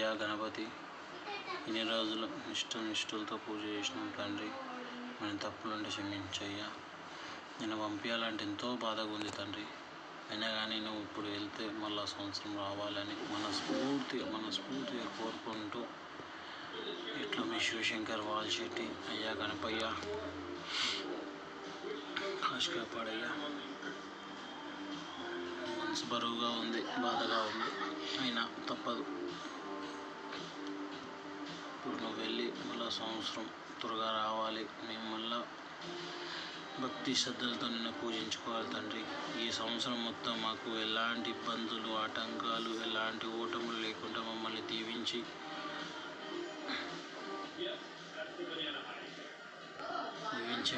అయ్యా గణపతి, ఇన్ని రోజులు నిష్ఠలతో పూజ చేసినాం తండ్రి. మన తప్పులుంటే క్షమించయ్యా. నేను పంపించాలంటే ఎంతో బాధగా ఉంది తండ్రి. అయినా కానీ నువ్వు ఇప్పుడు వెళ్తే మళ్ళా సంవత్సరం రావాలని మనస్ఫూర్తిగా కోరుకుంటూ ఇట్లా మీ శివశంకర్ వాల్శెట్టి అయ్యా గణపయ్య కాశీ కాపాడయ్యా. మనసు బరువుగా ఉంది, బాధగా ఉంది, అయినా తప్పదు. ఇప్పుడు నువ్వు వెళ్ళి మళ్ళా సంవత్సరం త్వరగా రావాలి. మేము మళ్ళా భక్తి శ్రద్ధలతో నిన్ను పూజించుకోవాలి తండ్రి. ఈ సంవత్సరం మొత్తం మాకు ఎలాంటి ఇబ్బందులు, ఆటంకాలు, ఎలాంటి ఓటములు లేకుండా మమ్మల్ని దీవించి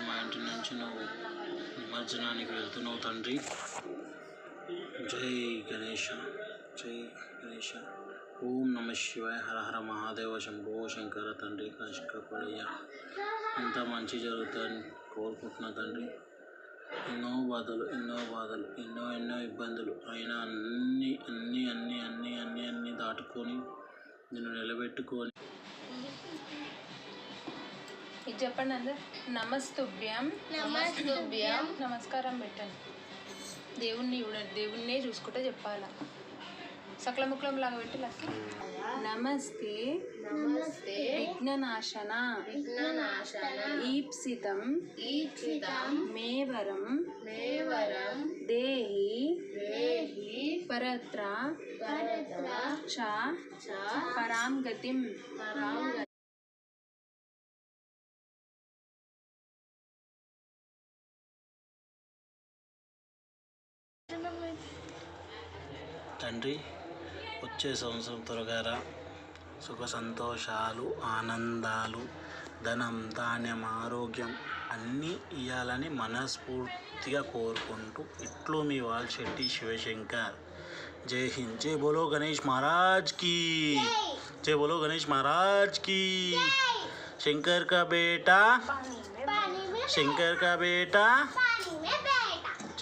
మా ఇంటి నుంచి నువ్వు నిమజ్జనానికి వెళ్తున్నావు తండ్రి. జై గణేష, జై గణేష. ఓం నమ శివాయ. హర హర మహాదేవ శంభో శంకర తండ్రి. కాశీ కాపాడయ్యా. ఎంత మంచి జరుగుతుందని కోరుకుంటున్నా తండ్రి. ఎన్నో బాధలు, ఎన్నో ఇబ్బందులు అయినా అన్నీ దాటుకొని నిన్ను నిలబెట్టుకొని ఇది చెప్పండి అందరు. నమస్తుభ్యం. నమస్కారం పెట్టండి. దేవుణ్ణే చూసుకుంటే చెప్పాలా. సకల ముఖం లాగా పెట్టి లక్కి. నమస్తే విఘ్ననాశన ఈప్సితం మేవరం దేహి పరత్ర చ పరాం గతిం. తండ్రి, వచ్చే సంవత్సరం త్వరగా రా. సుఖ సంతోషాలు, ఆనందాలు, ధనం, ధాన్యం, ఆరోగ్యం అన్నీ ఇవ్వాలని మనస్ఫూర్తిగా కోరుకుంటూ ఇట్లు మీ వాల్శెట్టి శివశంకర్. జై హింద్. జై బోలో గణేష్ మహారాజ్ की, जय बोलो गणेश महाराज की. शंकर का बेटा,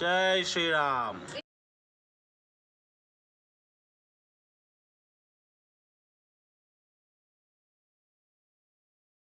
जय श्री राम.